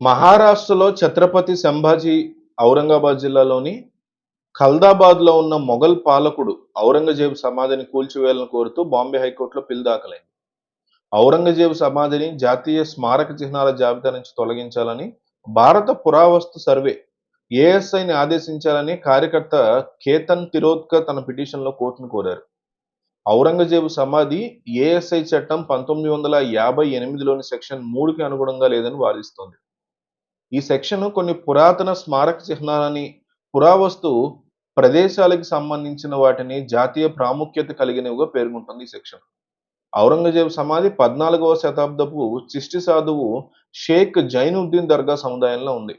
మహారాష్ట్రలో ఛత్రపతి సంభాజీ ఔరంగాబాద్ జిల్లాలోని ఖల్దాబాద్‌లో ఉన్న మొఘల్ పాలకుడు ఔరంగజేబు సమాధిని కూల్చివేయాలని కోరుతూ బాంబే హైకోర్టులో పిల్ దాఖలైంది. ఔరంగజేబు సమాధిని జాతీయ స్మారక చిహ్నాల జాబితా నుంచి తొలగించాలని భారత పురావస్తు సర్వే ఏఎస్ఐని ఆదేశించాలని కార్యకర్త కేతన్ తిరోత్కర్ తన పిటిషన్‌లో కోర్టును కోరారు. ఔరంగజేబు సమాధి ఏఎస్ఐ చట్టం 1958లోని సెక్షన్ 3కి అనుగుణంగా లేదని వాదిస్తోంది. ఈ సెక్షన్ కొన్ని పురాతన స్మారక చిహ్నాలని, పురావస్తు ప్రదేశాలకు సంబంధించిన వాటిని జాతీయ ప్రాముఖ్యత కలిగినవిగా పేర్కొంటుంది ఈ సెక్షన్. ఔరంగజేబు సమాధి 14వ శతాబ్దపు చిష్టి సాధువు షేక్ జైనుద్దీన్ దర్గా సముదాయంలో ఉంది.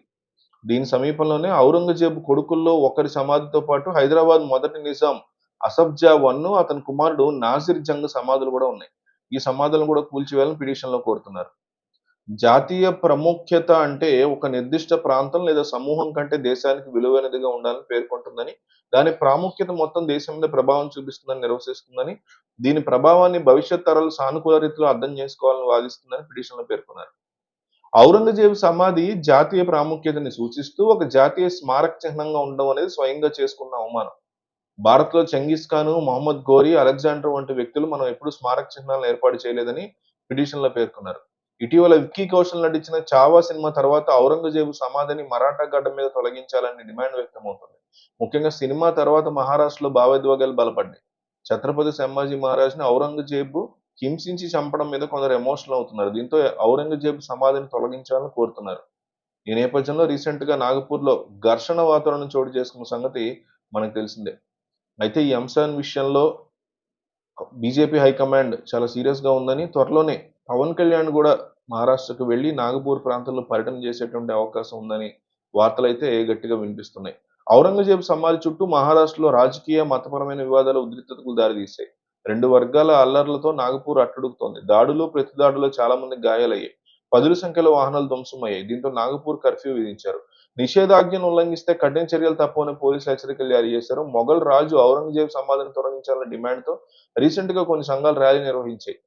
దీని సమీపంలోనే ఔరంగజేబు కొడుకుల్లో ఒకరి సమాధితో పాటు హైదరాబాద్ మొదటి నిజాం అసఫ్ వన్ను, అతని కుమారుడు నాసిర్ జంగ్ సమాధులు కూడా ఉన్నాయి. ఈ సమాధులను కూడా కూల్చివేయాలని పిటిషన్‌లో కోరుతున్నారు. జాతీయ ప్రాముఖ్యత అంటే ఒక నిర్దిష్ట ప్రాంతం లేదా సమూహం కంటే దేశానికి విలువైనదిగా ఉండాలని పేర్కొంటుందని, దాని ప్రాముఖ్యత మొత్తం దేశం మీద ప్రభావం చూపిస్తుందని నిర్వచిస్తుందని, దీని ప్రభావాన్ని భవిష్యత్ తరాలు సానుకూల రీతిలో అర్థం చేసుకోవాలని వాదిస్తుందని పిటిషన్‌లో పేర్కొన్నారు. ఔరంగజేబు సమాధి జాతీయ ప్రాముఖ్యతని సూచిస్తూ ఒక జాతీయ స్మారక చిహ్నంగా ఉండడం అనేది స్వయంగా చేసుకున్న అవమానం. భారత్‌లో Genghis Khan, Mohammad Ghori, Alexander వంటి వ్యక్తులు మనం ఎప్పుడూ స్మారక చిహ్నాలను ఏర్పాటు చేయలేదని పిటిషన్‌లో పేర్కొన్నారు. ఇటీవల విక్కీ కౌశల్ నటించిన 'చావా' సినిమా తర్వాత ఔరంగజేబు సమాధిని మరాఠా గడ్డ మీద తొలగించాలని డిమాండ్ వ్యక్తమవుతుంది. ముఖ్యంగా సినిమా తర్వాత మహారాష్ట్రలో భావోద్వేగాలు బలపడ్డాయి. ఛత్రపతి సంభాజీ మహారాజ్‌ని ఔరంగజేబు హింసించి చంపడం మీద కొందరు ఎమోషనల్ అవుతున్నారు. దీంతో ఔరంగజేబు సమాధిని తొలగించాలని కోరుతున్నారు. ఈ నేపథ్యంలో రీసెంట్‌గా నాగపూర్‌లో ఘర్షణ వాతావరణం చోటు చేసుకున్న సంగతి మనకు తెలిసిందే. అయితే ఈ అంశం విషయంలో బీజేపీ హైకమాండ్ చాలా సీరియస్‌గా ఉందని, త్వరలోనే పవన్ కళ్యాణ్ గూడా మహారాష్ట్రకు వెళ్లి నాగపూర్ ప్రాంతంలో పర్యటన చేసేటువంటి అవకాశం ఉందని వార్తలైతే గట్టిగా వినిపిస్తున్నాయి. ఔరంగజేబు సమాధి చుట్టూ మహారాష్ట్రలో రాజకీయ, మతపరమైన వివాదాలు ఉద్రిక్తతకు దారితీశాయి. 2 వర్గాల అల్లర్లతో నాగపూర్ అట్టుడుకుతోంది. దాడులు, ప్రతిదాడుల్లో చాలా మందికి గాయాలయ్యాయి. పదుల సంఖ్యలో వాహనాలు ధ్వంసమయ్యాయి. దీంతో నాగపూర్ కర్ఫ్యూ విధించారు. నిషేధాజ్ఞను ఉల్లంఘిస్తే కఠిన చర్యలు తప్పవని పోలీసులు హెచ్చరికలు జారీ చేశారు. మొఘల్ రాజు ఔరంగజేబు సమాధిని తొలగించాలన్న డిమాండ్‌తో రీసెంట్‌గా కొన్ని సంఘాలు ర్యాలీ నిర్వహించాయి.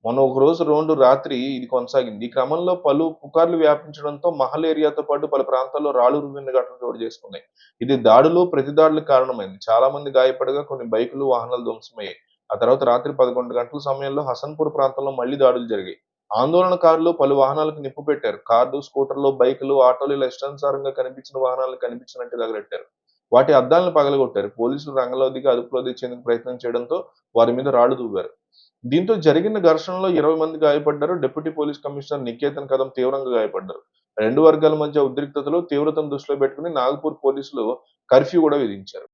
మొన్న ఒక రోజు రాత్రి ఇది కొనసాగింది. ఈ క్రమంలో పలు పుకార్లు వ్యాపించడంతో మహల్ ఏరియాతో పాటు పలు ప్రాంతాల్లో రాళ్లు రువ్విన ఘటనలు చోటు చేసుకున్నాయి. ఇది దాడులు, ప్రతిదాడులకు కారణమైంది. చాలా మంది గాయపడగా కొన్ని బైకులు, వాహనాలు ధ్వంసమయ్యాయి. ఆ తర్వాత రాత్రి 11 గంటల సమయంలో హసన్‌పూర్ ప్రాంతంలో మళ్లీ దాడులు జరిగాయి. ఆందోళనకారులు పలు వాహనాలకు నిప్పు పెట్టారు. కార్లు, స్కూటర్లు, బైకులు, ఆటోలు ఇలా ఇష్టానుసారంగా కనిపించిన వాహనాలను కనిపించినట్టు తగలెట్టారు. వాటి అద్దాలను పగలగొట్టారు. పోలీసులు రంగంలో దిగి అదుపులో తెచ్చేందుకు ప్రయత్నం చేయడంతో వారి మీద రాళ్లు రువ్వారు. దీంతో జరిగిన ఘర్షణలో 20 మంది గాయపడ్డారు. డిప్యూటీ పోలీస్ కమిషనర్ నికేతన్ కదం తీవ్రంగా గాయపడ్డారు. 2 వర్గాల మధ్య ఉద్రిక్తతలు తీవ్రతను దృష్టిలో పెట్టుకుని నాగపూర్ పోలీసులు కర్ఫ్యూ కూడా విధించారు.